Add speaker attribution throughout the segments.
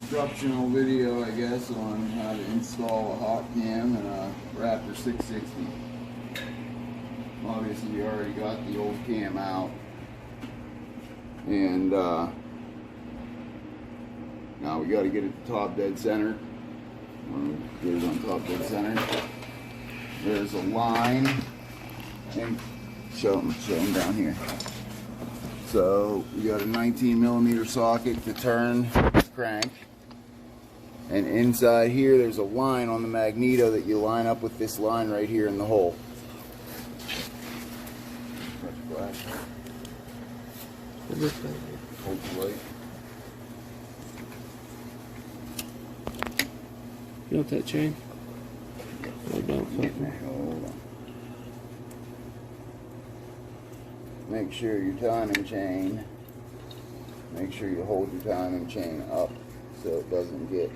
Speaker 1: Instructional video, I guess, on how to install a HOTCAM and a RAPTOR 660. Obviously, we already got the old cam out, and now we got to get it to top dead center. Get it on top dead center. There's a line, and show them down here. So we got a 19mm socket to turn the crank. And inside here, there's a line on the magneto that you line up with this line right here in the hole. Hold the light.
Speaker 2: You want that chain? Hold on.
Speaker 1: Hold on. Make sure your timing chain, make sure you hold your timing chain up so it doesn't get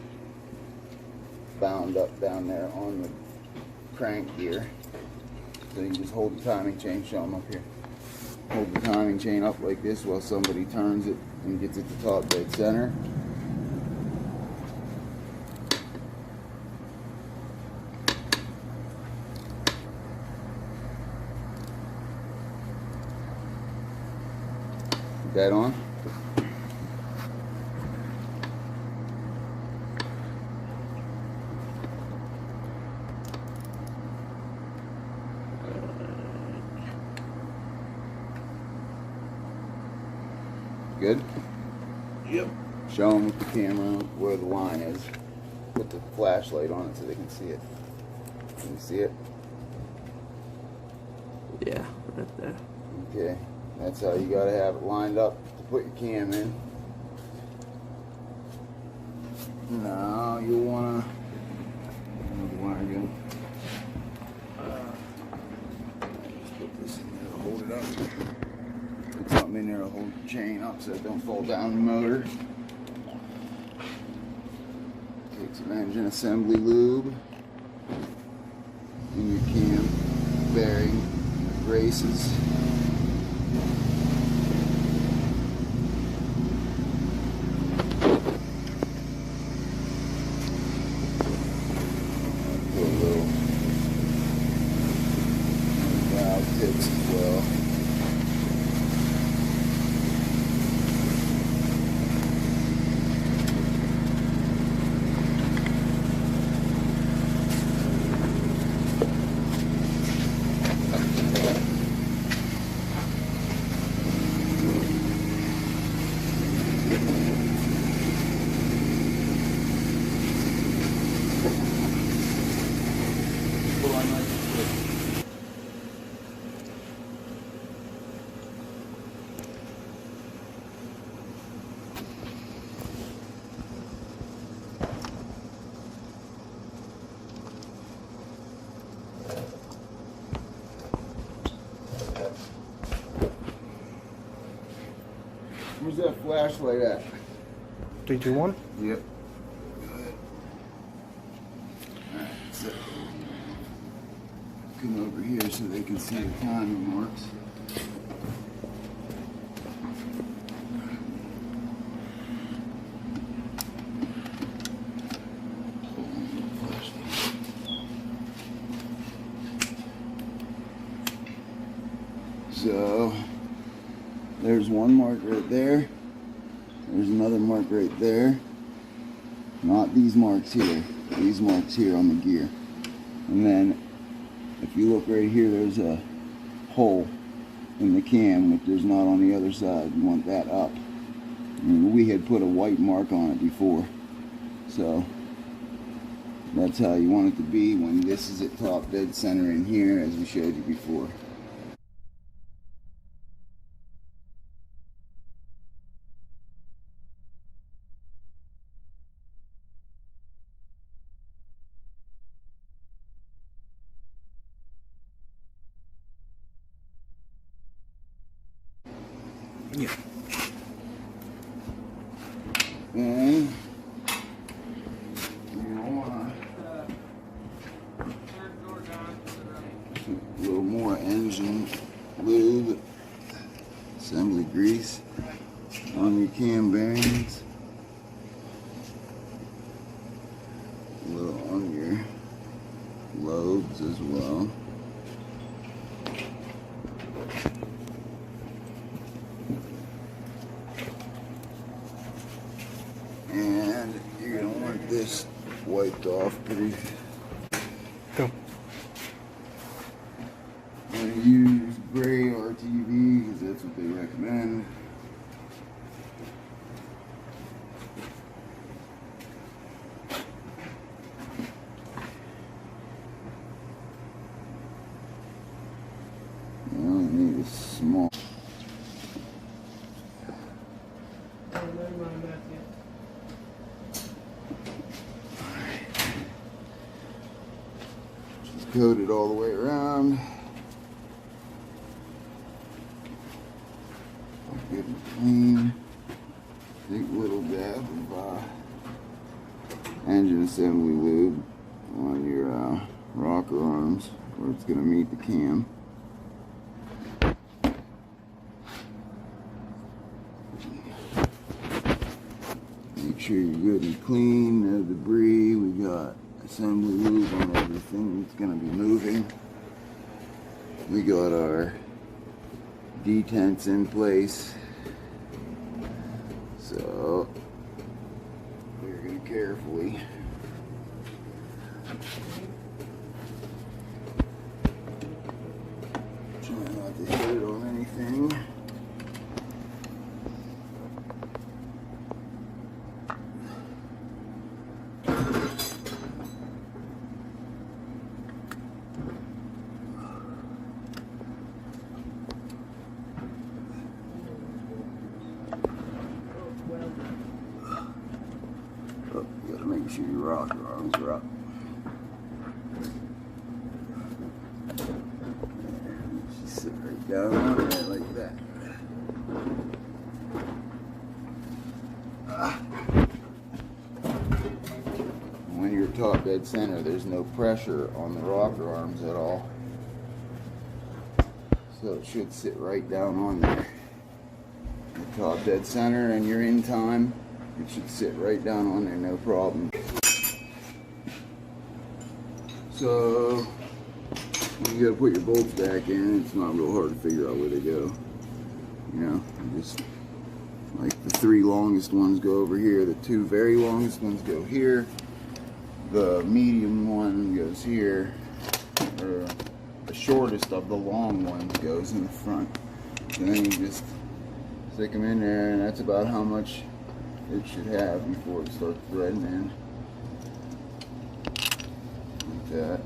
Speaker 1: bound up down there on the crank gear. So you just hold the timing chain, show them up here. Hold the timing chain up like this while somebody turns it and gets it to top dead center. That on. Good?
Speaker 2: Yep.
Speaker 1: Show them with the camera where the line is. Put the flashlight on it so they can see it. Can you see it?
Speaker 2: Yeah, right there.
Speaker 1: Okay. That's how you gotta have it lined up to put your cam in. Now you'll wanna, where's the wire go? Just put this in there to hold it up. Put something in there to hold the chain up so it don't fall down the motor. Take some engine assembly lube in your cam bearing braces. Tips as well. Pull on like this. Where's that flashlight at?
Speaker 3: 3, 2, 1.
Speaker 1: Yep. Alright, so come over here so they can see the timing marks. So there's one mark right there. There's another mark right there. Not these marks here. These marks here on the gear. And then if you look right here, there's a hole in the cam that there's not on the other side. You want that up. And we had put a white mark on it before. So that's how you want it to be when this is at top dead center in here, as we showed you before.
Speaker 3: Yeah.
Speaker 1: And you want a little more engine lube, assembly grease on your cam bearings. bolts as well. And you're gonna want this wiped off pretty.
Speaker 3: Go.
Speaker 1: I'm gonna use gray RTV because that's what they recommend. You only need a small. Just coat it all the way around. Good and clean. Take a little dab of engine assembly lube on your rocker arms where it's going to meet the cam. Make sure you're good and clean. No debris. We got assembly lube on everything that's going to be moving. We got our detents in place. So we're going to carefully try not to hit it on anything. Oh, you gotta make sure your rocker arms are up. Just sit right down on there like that. When you're top dead center, there's no pressure on the rocker arms at all. So it should sit right down on there. You're top dead center and you're in time. It should sit right down on there, no problem. So you gotta put your bolts back in. It's not real hard to figure out where they go. You know, just like the 3 longest ones go over here. The 2 very longest ones go here. The medium one goes here. Or the shortest of the long ones goes in the front. And then you just stick them in there, and that's about how much it should have before it starts threading in. Like that.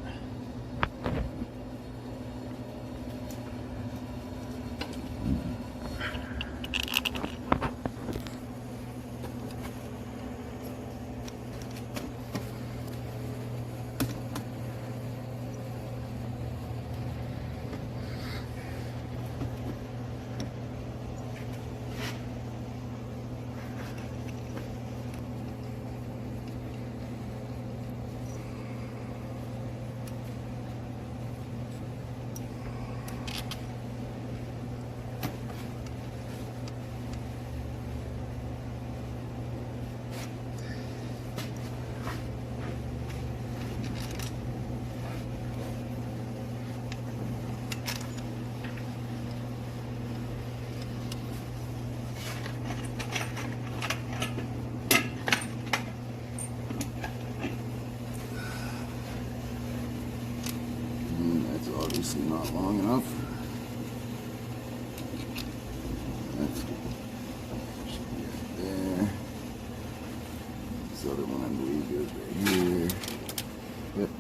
Speaker 1: Obviously not long enough. That's should be right there. This other one I believe goes right here. Yep.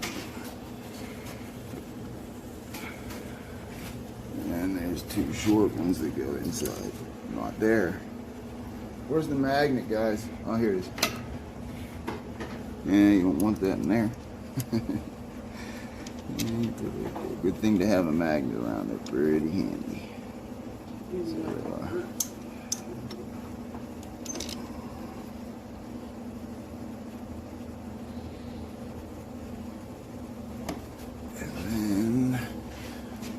Speaker 1: And then there's 2 short ones that go inside. Not there. Where's the magnet, guys? Oh, here it is. Yeah, you don't want that in there. Good thing to have a magnet around. They're pretty handy. So, and then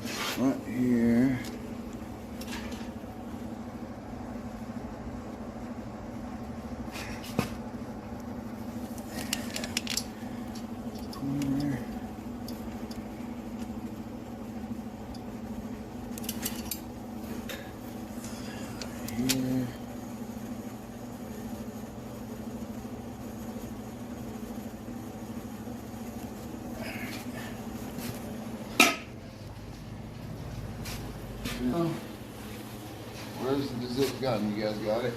Speaker 1: front here. Corner. gun. You guys got it?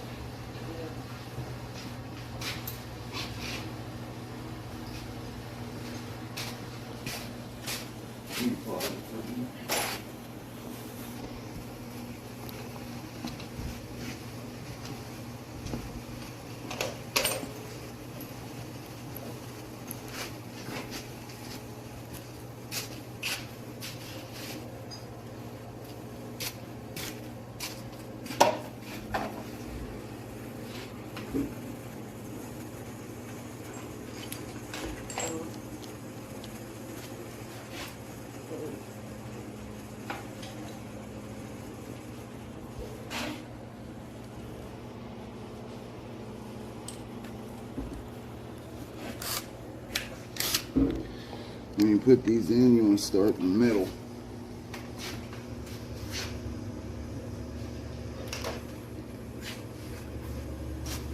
Speaker 1: When you put these in, you want to start in the middle.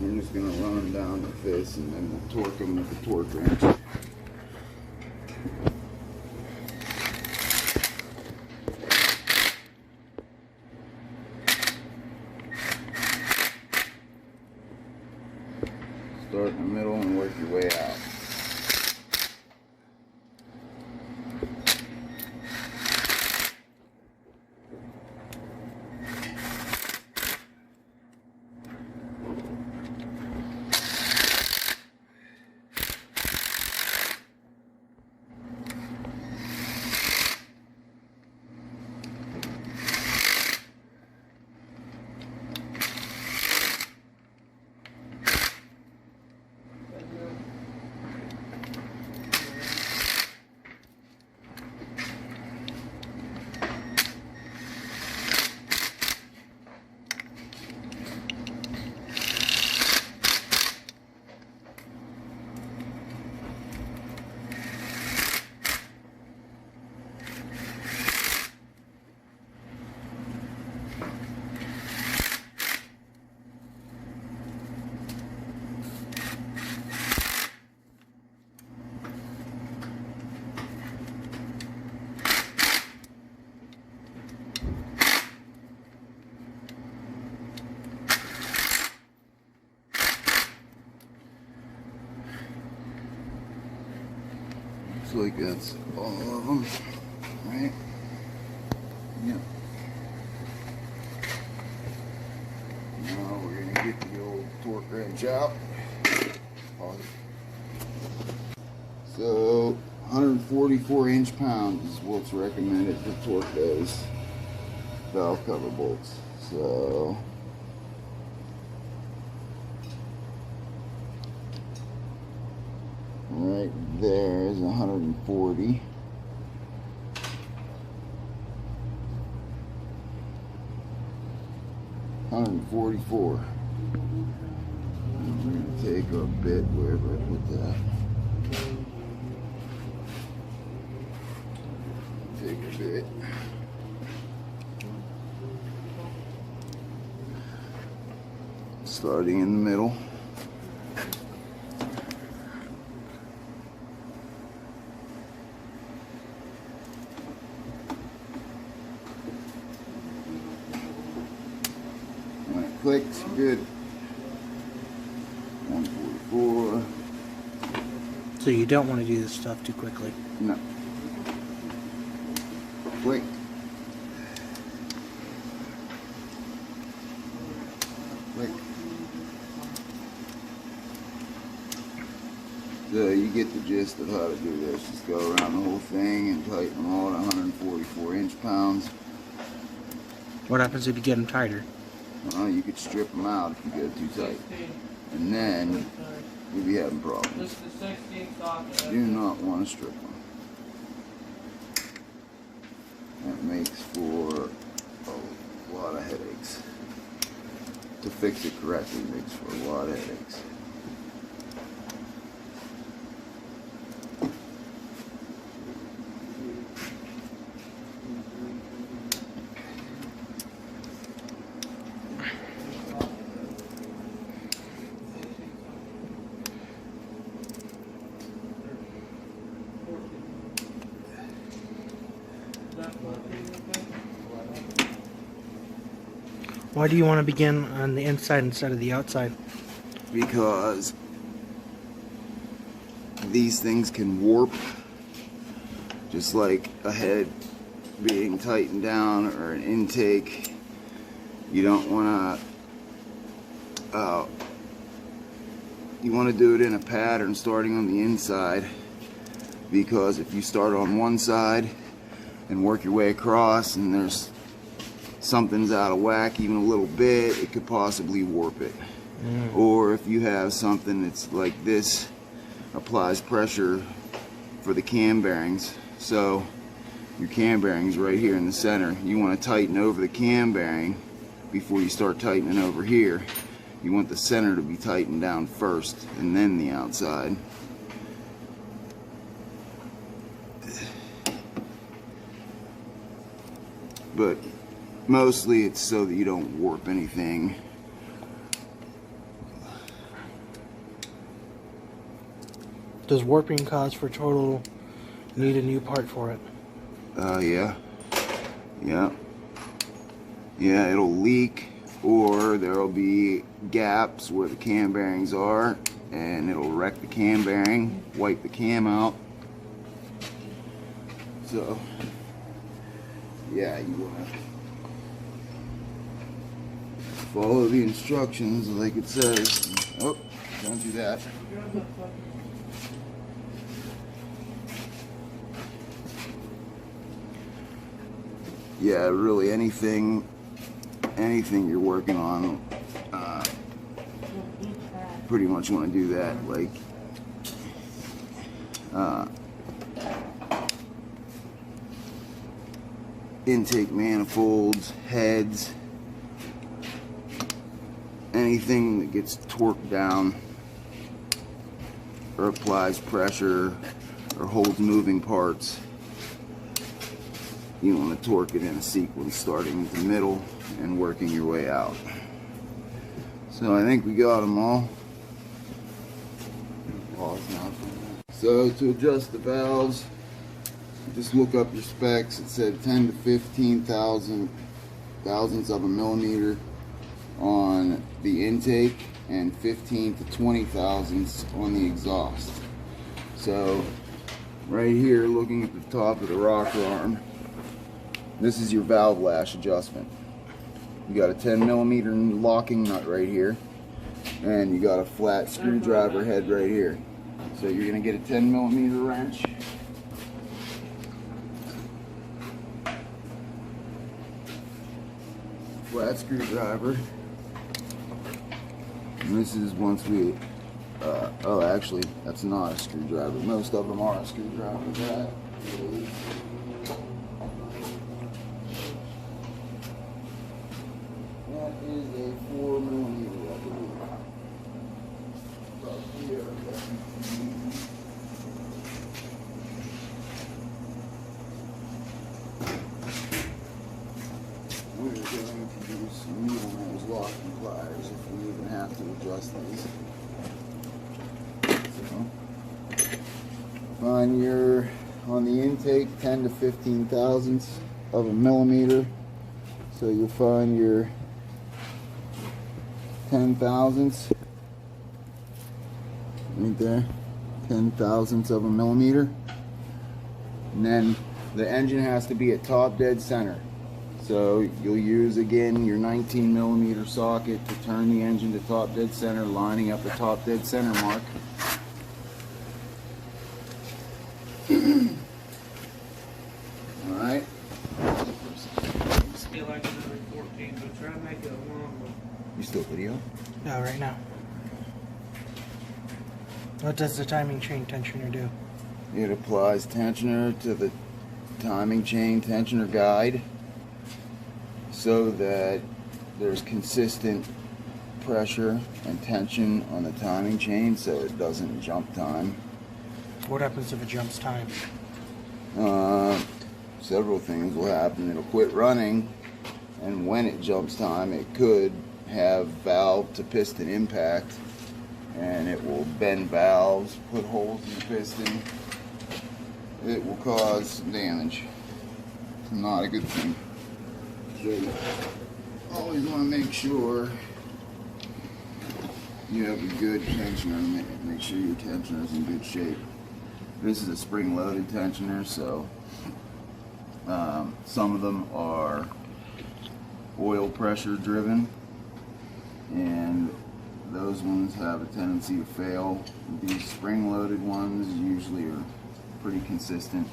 Speaker 1: I'm just going to run them down with this, and then we'll torque them with the torque wrench. Start in the middle and work your way out. Like that's all of them, right? Yep. Now we're gonna get the old torque wrench out. So 144 inch-pounds is what's recommended to torque those valve cover bolts. So right there is 140. $144. And we're going to take our bit wherever I put that. Take a bit. Starting in the middle. When it clicks, good. 144.
Speaker 3: So you don't want to do this stuff too quickly.
Speaker 1: No. Click. Click. So you get the gist of how to do this. Just go around the whole thing and tighten them all to 144 inch-pounds.
Speaker 3: What happens if you get them tighter?
Speaker 1: Well, you could strip them out if you get too tight. And then you'll be having problems. Do not want to strip them. That makes for a lot of headaches. To fix it correctly makes for a lot of headaches.
Speaker 3: Why do you want to begin on the inside instead of the outside?
Speaker 1: Because these things can warp, just like a head being tightened down or an intake. You don't want to you want to do it in a pattern starting on the inside, because if you start on one side and work your way across and there's something's out of whack even a little bit, it could possibly warp it. Or if you have something that's like this, applies pressure for the cam bearings, so your cam bearings right here in the center, you want to tighten over the cam bearing before you start tightening over here. You want the center to be tightened down first and then the outside. But mostly it's so that you don't warp anything.
Speaker 3: Does warping cause for total need a new part for it?
Speaker 1: Yeah, it'll leak, or there'll be gaps where the cam bearings are and it'll wreck the cam bearing, wipe the cam out. So yeah, you want to follow the instructions like it says. Oh, don't do that. Yeah, really anything you're working on, pretty much want to do that. Like intake manifolds, heads, anything that gets torqued down or applies pressure or holds moving parts. You want to torque it in a sequence, starting at the middle and working your way out. So I think we got them all. Pause now. So to adjust the valves, just look up your specs. It said 10 to 15 thousandths of a millimeter on the intake and 15 to 20 thousandths on the exhaust. So right here, looking at the top of the rocker arm, this is your valve lash adjustment. You got a 10 millimeter locking nut right here, and you got a flat screwdriver head right here. So you're going to get a 10 millimeter wrench. Flat screwdriver. And this is once we, oh actually, that's not a screwdriver. Most of them are a screwdriver. That is a 4 millimeter, I believe. About here. We're going to do some needle nose locking pliers if we even have to adjust these. So, find your, on the intake, 10 to 15 thousandths of a millimeter. So you'll find your 10 thousandths right there, 10 thousandths of a millimeter. And then the engine has to be at top dead center. So you'll use again your 19 millimeter socket to turn the engine to top dead center, lining up the top dead center mark. Alright.
Speaker 2: Feel like another 14, but try to make it a long one.
Speaker 1: You still video?
Speaker 3: No, right now. What does the timing chain tensioner do?
Speaker 1: It applies tensioner to the timing chain tensioner guide so that there's consistent pressure and tension on the timing chain so it doesn't jump time.
Speaker 3: What happens if it jumps time?
Speaker 1: Several things will happen. It'll quit running, and when it jumps time, it could have valve to piston impact, and it will bend valves, put holes in the piston. It will cause some damage. It's not a good thing. So, always want to make sure you have a good tensioner. Make sure your tensioner is in good shape. This is a spring-loaded tensioner, so some of them are oil pressure driven, and those ones have a tendency to fail. These spring-loaded ones usually are pretty consistent.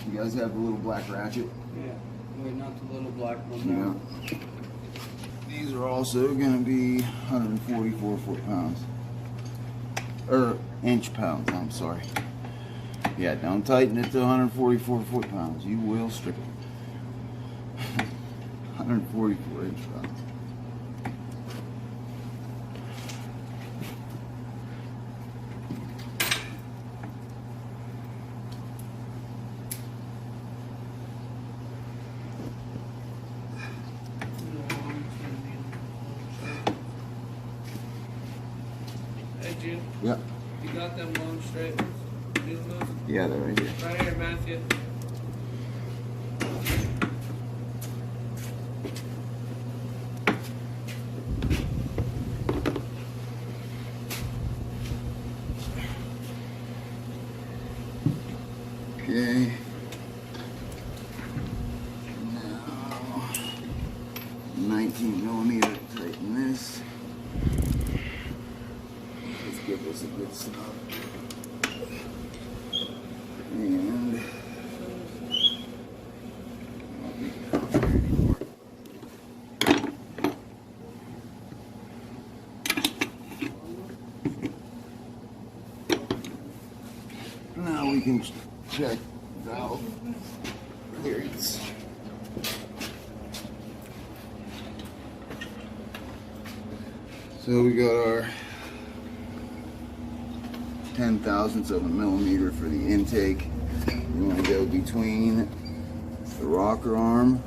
Speaker 1: You guys have the little black ratchet?
Speaker 4: Yeah. Wait, not the little black one. No.
Speaker 1: Yeah. These are also going to be 144 foot-pounds. Or inch-pounds, I'm sorry. Yeah, don't tighten it to 144 foot-pounds. You will strip it. 144 inch-pounds.
Speaker 4: Hey, Jim.
Speaker 1: Yeah.
Speaker 4: You got them long straight ones? These ones?
Speaker 1: Yeah, they're right here.
Speaker 4: Right here, Matthew.
Speaker 1: Okay. Now, 19 millimeter, tighten this. Let's give this a good snug. And not be down there anymore. Now we can check valve clearance. So we got our 0.010 of a millimeter for the intake. You want to go between the rocker arm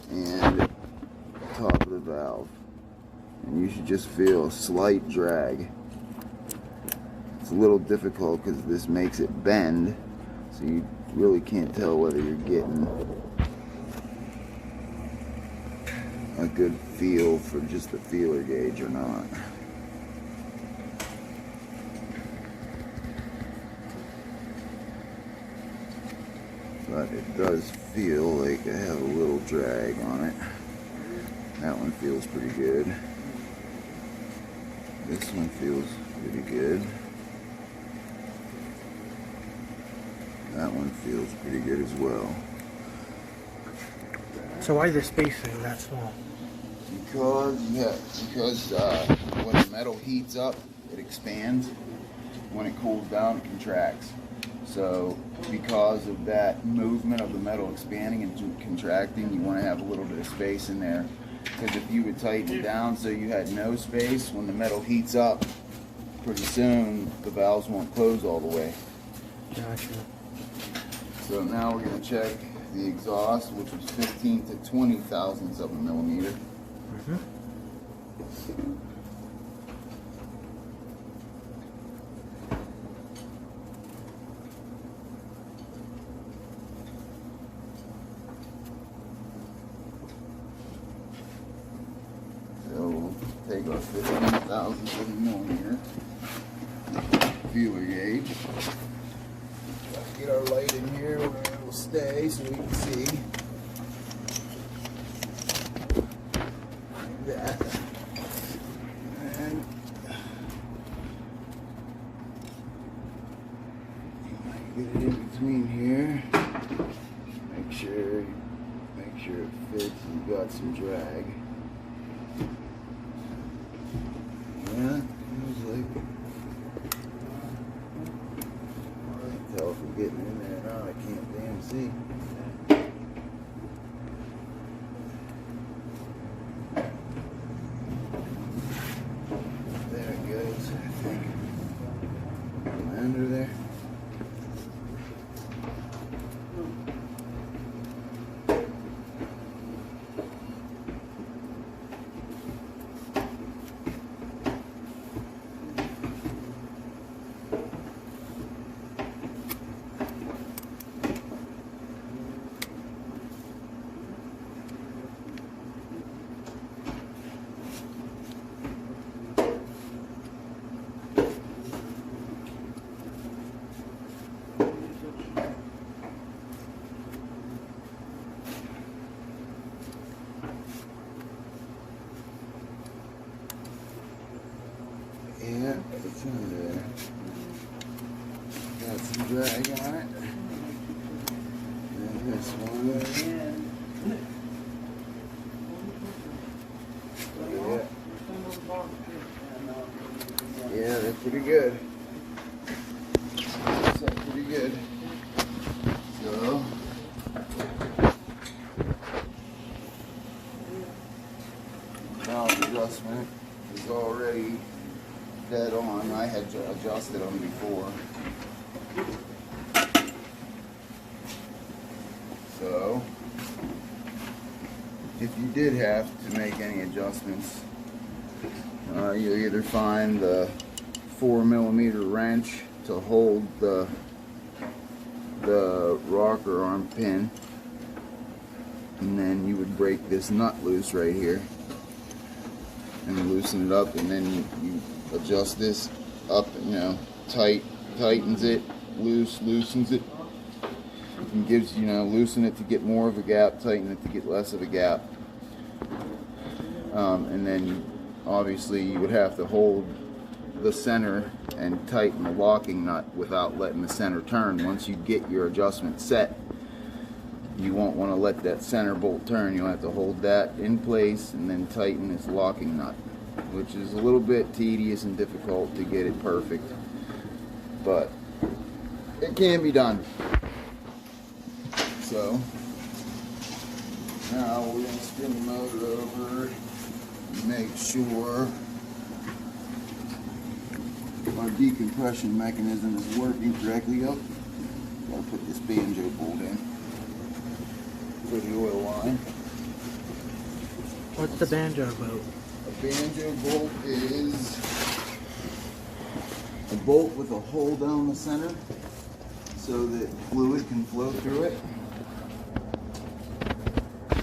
Speaker 1: and the top of the valve, and you should just feel a slight drag. It's a little difficult because this makes it bend, so you really can't tell whether you're getting a good feel for just the feeler gauge or not. But it does feel like I have a little drag on it. That one feels pretty good. This one feels pretty good. That one feels pretty good as well.
Speaker 3: So why is the spacing that small?
Speaker 1: Because when the metal heats up, it expands. When it cools down, it contracts. So because of that movement of the metal expanding and contracting, you want to have a little bit of space in there. Because if you would tighten it down so you had no space, when the metal heats up, pretty soon the valves won't close all the way.
Speaker 3: Gotcha.
Speaker 1: So now we're going to check the exhaust, which was 15 to 20 thousandths of a millimeter. So we'll take our 15 thousandths of a millimeter feeler gauge. Get our light in here where it will stay so we can see. Like that. And you might get it in between here. Make sure it fits and you got some drag. Yeah, feels like tell if we're getting in there or not. I can't damn see. Yeah, it's in there. Got some drag on it. And this one. Yeah, they're pretty good. That's pretty good. So, valve adjustment is already dead on. I had adjusted them before. So, if you did have to make any adjustments, you either find the 4mm wrench to hold the rocker arm pin, and then you would break this nut loose right here and loosen it up, and then you adjust this up, you know, tightens it, loosens it, and gives, you know, loosen it to get more of a gap, tighten it to get less of a gap, and then obviously you would have to hold the center and tighten the locking nut without letting the center turn. Once you get your adjustment set, you won't want to let that center bolt turn. You'll have to hold that in place and then tighten this locking nut, which is a little bit tedious and difficult to get it perfect, but it can be done. So now we're going to spin the motor over and make sure our decompression mechanism is working correctly. Up, gotta put this banjo bolt in for the oil line.
Speaker 3: What's the banjo bolt?
Speaker 1: A banjo bolt is a bolt with a hole down the center so that fluid can flow through it.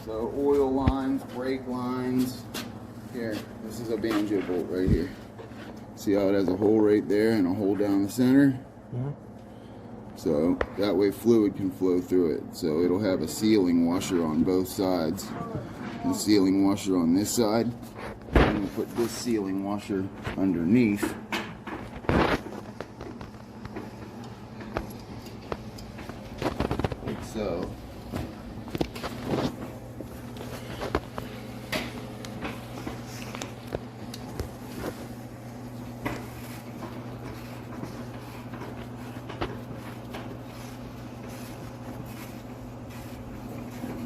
Speaker 1: So oil lines, brake lines. Here, this is a banjo bolt right here. See how it has a hole right there and a hole down the center?
Speaker 3: Mm-hmm.
Speaker 1: So that way fluid can flow through it. So it'll have a sealing washer on both sides. And sealing washer on this side. And we'll put this sealing washer underneath. Like so.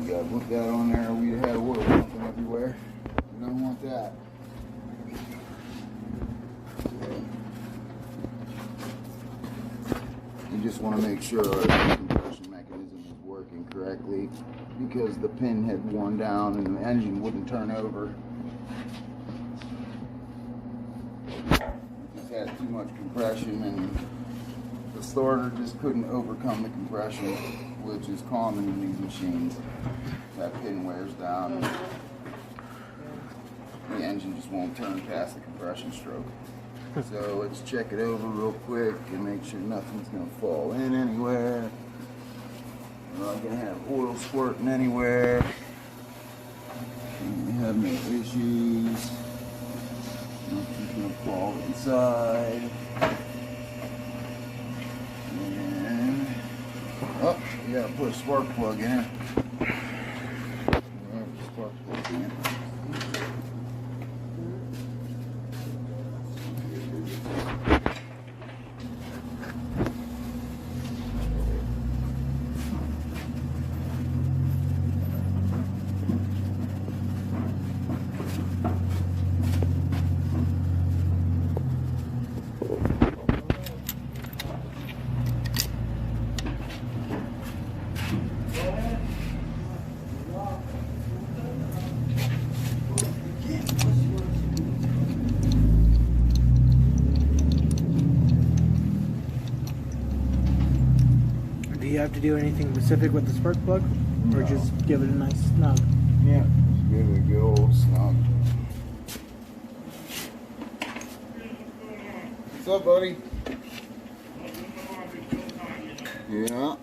Speaker 1: You gotta put that on there, we'd have had oil dumping everywhere. You don't want that. You just want to make sure our compression mechanism is working correctly, because the pin had worn down and the engine wouldn't turn over. Just had too much compression and the starter just couldn't overcome the compression, which is common in these machines. That pin wears down and the engine just won't turn past the compression stroke. So let's check it over real quick and make sure nothing's going to fall in anywhere. We're not going to have oil squirting anywhere. We have no issues. Nothing's going to fall inside. And, oh, you got to put a spark plug in it. Spark plug in.
Speaker 3: Do you have to do anything specific with the spark plug? Or
Speaker 1: No.
Speaker 3: just give it a nice snug?
Speaker 1: Yeah, just give it a good old snug. What's up, buddy? Yeah.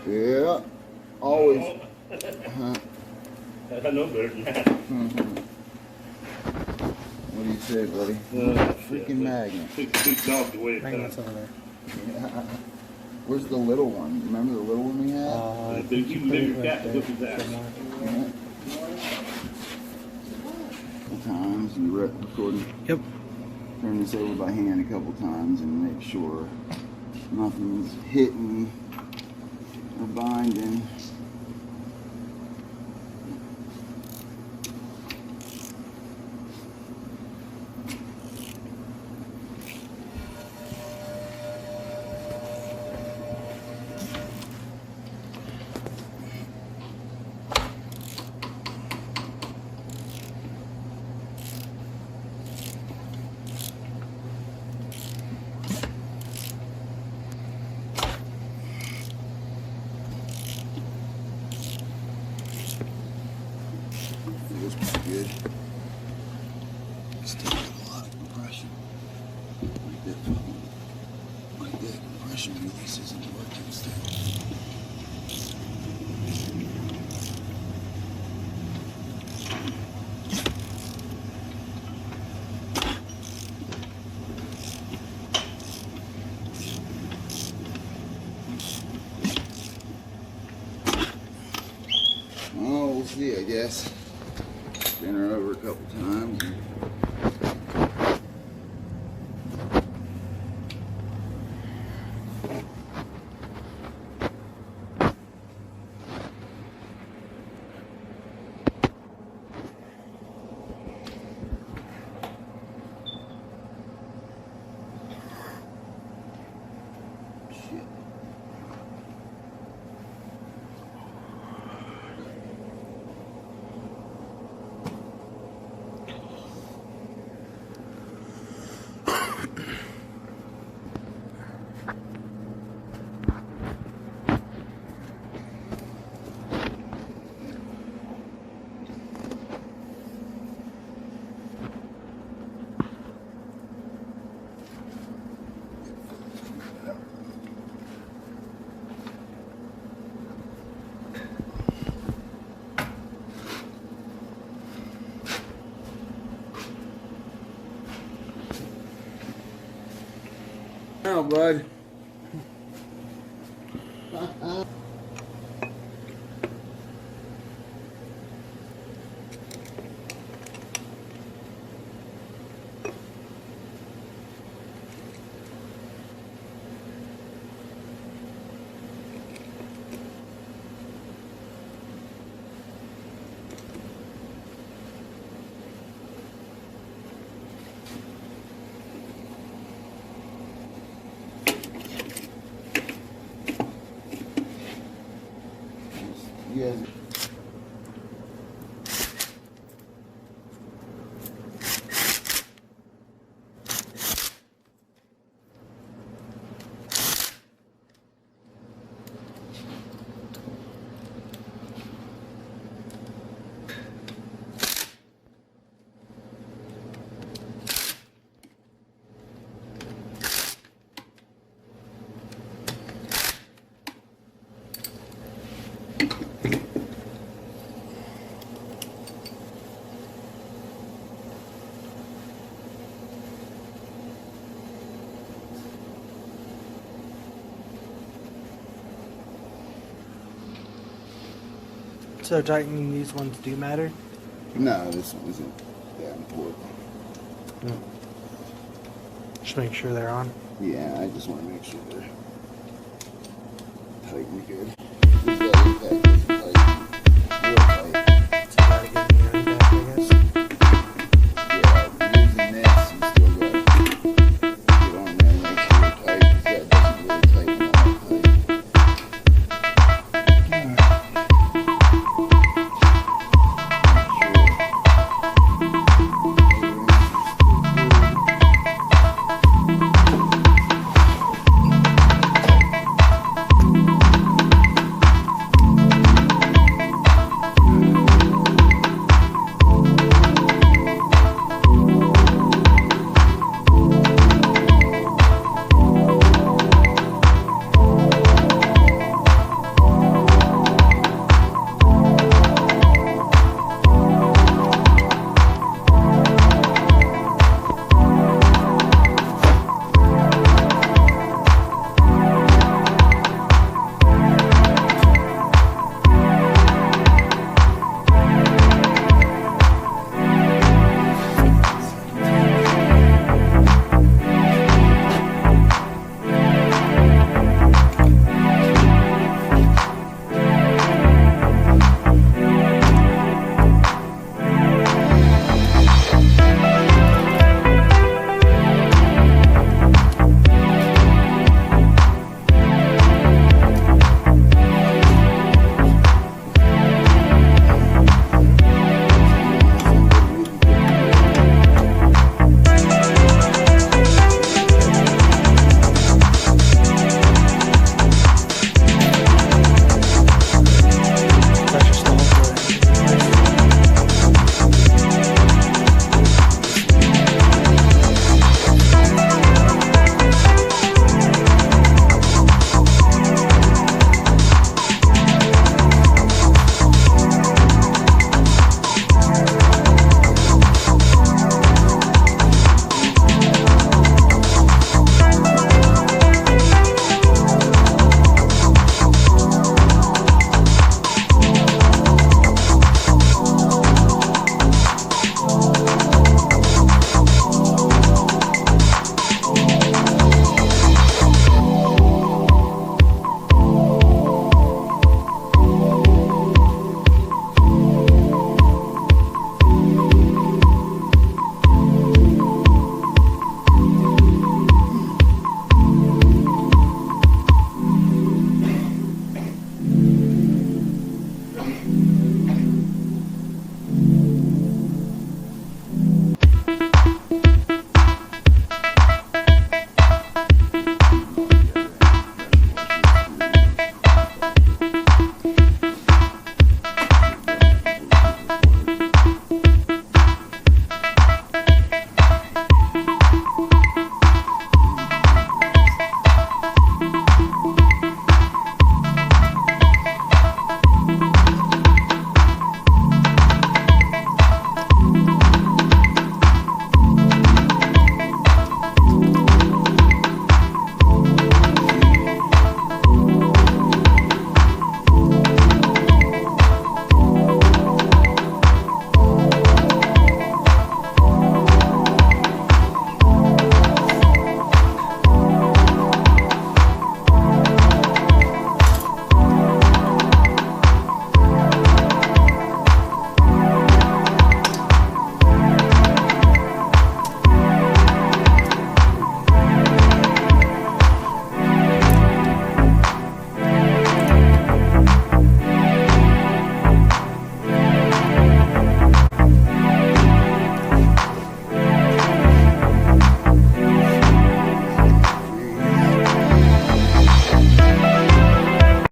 Speaker 1: Yeah. Always.
Speaker 5: I know better than that.
Speaker 1: What do you say, buddy? Freaking magnet.
Speaker 2: Sticks off the way it
Speaker 3: Magnets
Speaker 2: does.
Speaker 3: over there.
Speaker 1: Yeah. Where's the little one? Remember the little one we had?
Speaker 2: There's even bigger cat that whips his ass.
Speaker 1: Yeah. Couple times. You recording?
Speaker 3: Yep.
Speaker 1: Turn this over by hand a couple times and make sure nothing's hitting or binding. Feels pretty good. It's taking a lot of compression. Like that compression release isn't working still. Oh, we'll see, I guess. Spin her over a couple times. Shit. Now, bud. You guys.
Speaker 3: So tightening these ones do matter?
Speaker 1: No, this one isn't that important.
Speaker 3: Just make sure they're on.
Speaker 1: Yeah, I just want to make sure they're tight and good.